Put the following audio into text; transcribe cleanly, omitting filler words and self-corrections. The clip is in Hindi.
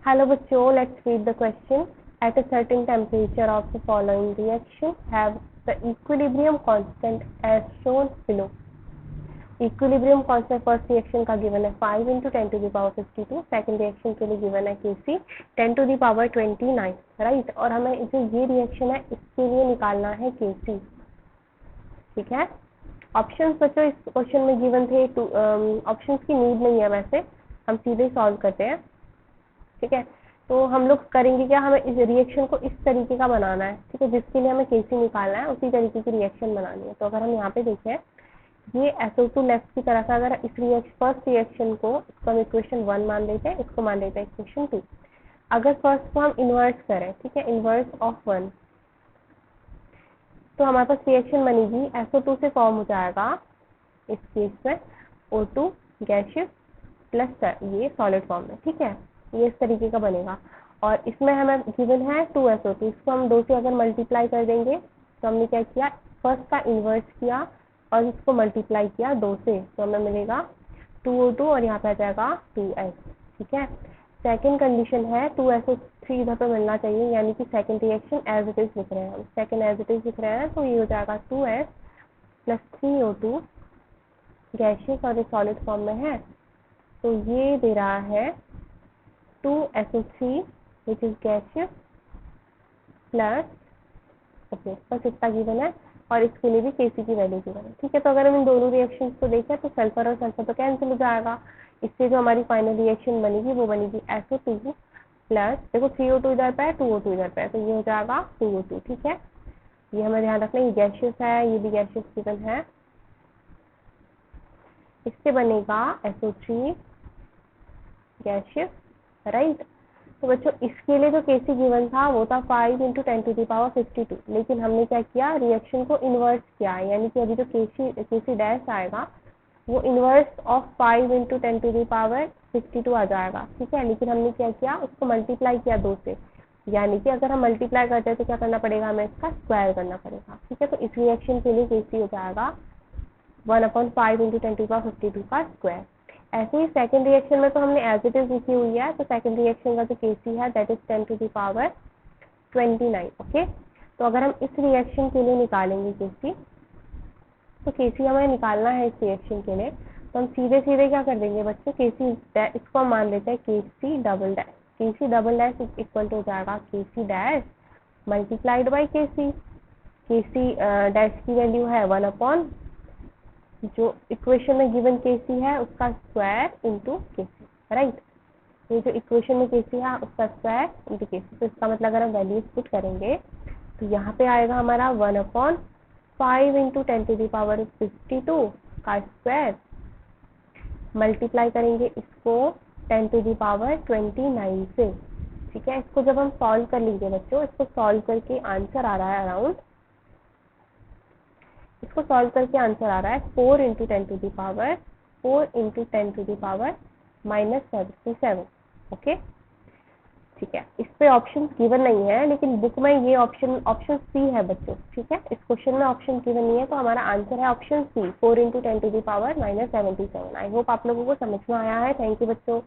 Hello बच्चों, let's read the question. At a certain temperature of the following reaction have the equilibrium constant as shown below. Equilibrium constant first reaction का गिवन है 5 into 10 to the power 52, second reaction के लिए गिवन है Kc 10 to the power 29, right. और हमें जो ये रिएक्शन है इसके लिए निकालना है Kc, ठीक है। ऑप्शंस बच्चों इस क्वेश्चन में गिवन थे, ऑप्शंस की नीड नहीं है, वैसे हम सीधे सॉल्व करते हैं, ठीक है। तो हम लोग करेंगे क्या, हमें इस रिएक्शन को इस तरीके का बनाना है, ठीक है, जिसके लिए हमें Kc निकालना है उसी तरीके की रिएक्शन बनानी है। तो अगर हम यहाँ पे देखें, ये SO2 लेफ्ट की तरफ है, अगर इस फर्स्ट रिएक्शन को इसको हम इक्वेशन 1 मान लेते हैं, इसको मान लेते हैं इक्वेशन 2। अगर फर्स्ट को हम इन्वर्स करें, ठीक है, इन्वर्स ऑफ 1, तो हमारे पास रिएक्शन बनेगी SO2 से फॉर्म हो जाएगा इस केस में O2 गैसियस प्लस ये सॉलिड फॉर्म में, ठीक है, ये इस तरीके का बनेगा। और इसमें हमें गिवन है 2SO2, इसको हम 2 से अगर मल्टीप्लाई कर देंगे तो हमने क्या किया, फर्स्ट का इन्वर्स किया और इसको मल्टीप्लाई किया 2 से, तो हमें मिलेगा 2O2 और यहाँ पे आ जाएगा 2S, ठीक है। सेकेंड कंडीशन है 2SO3 इधर पे मिलना चाहिए, यानी कि second reaction as it is लिख रहे हैं हम, सेकेंड एज इट इज लिख रहे हैं, तो ये हो जाएगा 2S प्लस 3O2 गैसियस और ये सॉलिड फॉर्म में है, तो ये दे रहा है 2SO3 which is gaseous plus, okay, बस इतना गिवन है और इसके लिए भी Kc की वैल्यू गिवन है, ठीक है। तो अगर हम इन दोनों रिएक्शंस को देखें तो सल्फर और सल्फर तो कैंसिल हो जाएगा, इससे जो हमारी फाइनल रिएक्शन बनेगी वो बनेगी SO2 प्लस, देखो 3O2 इधर पे है, 2O2 इधर पे है, तो ये हो जाएगा 2O2, ठीक है। ये हमें ध्यान रखना, ये गैसियस है, ये भी गैसियस गिवन है, इससे बनेगा SO3 गैसियस, राइट। तो बच्चों इसके लिए जो Kc गिवन था वो था 5 into 10 to the power 52, लेकिन हमने क्या किया, रिएक्शन को इन्वर्स किया, यानी कि अभी जो Kc डैश आएगा वो inverse of 5 into 10 to the power 52 आ जाएगा, ठीक है। लेकिन हमने क्या किया, उसको मल्टीप्लाई किया 2 से, यानी कि अगर हम मल्टीप्लाई करते हैं तो क्या करना पड़ेगा, हमें इसका स्क्वायर करना पड़ेगा, ठीक है। तो इस रिएक्शन के लिए Kc हो जाएगा 1/5 into 10 to the power 52 का स्क्वायर। ऐसे ही सेकंड रिएक्शन में तो हमने एज इट इज लिखी हुई है, तो सेकंड रिएक्शन का जो Kc है that is 10 to the power 29, okay. तो अगर हम इस रिएक्शन के लिए निकालेंगे Kc, तो Kc हमें निकालना है इस रिएक्शन के लिए, तो हम सीधे सीधे क्या कर देंगे बच्चों, Kc इसको हम मान लेते हैं Kc double dash, Kc double dash equal to हो जाएगा Kc dash multiplied by Kc, Kc dash की वैल्यू है 1 जो इक्वेशन में गिवन Kc है उसका स्क्वायर इंटू Kc, राइट। ये जो इक्वेशन में Kc है उसका स्क्वायर इंटू Kc, तो इसका मतलब अगर हम वैल्यूज पुट करेंगे तो यहाँ पे आएगा हमारा 1/5 into 10 to the power 52 का स्क्वायर, मल्टीप्लाई करेंगे इसको 10 to the power 29 से, ठीक है। इसको जब हम सॉल्व कर लीजिए बच्चों, इसको सॉल्व करके आंसर आ रहा है अराउंड, इसको सॉल्व करके आंसर आ रहा है 4 into 10 to the power -77, okay, ठीक है। इस पे ऑप्शन गिवन नहीं है, लेकिन बुक में ये ऑप्शन सी है बच्चों, ठीक है। इस क्वेश्चन में ऑप्शन गिवन नहीं है, तो हमारा आंसर है option C 4 into 10 to the power -77। I hope आप लोगों को समझ में आया है। थैंक यू बच्चों।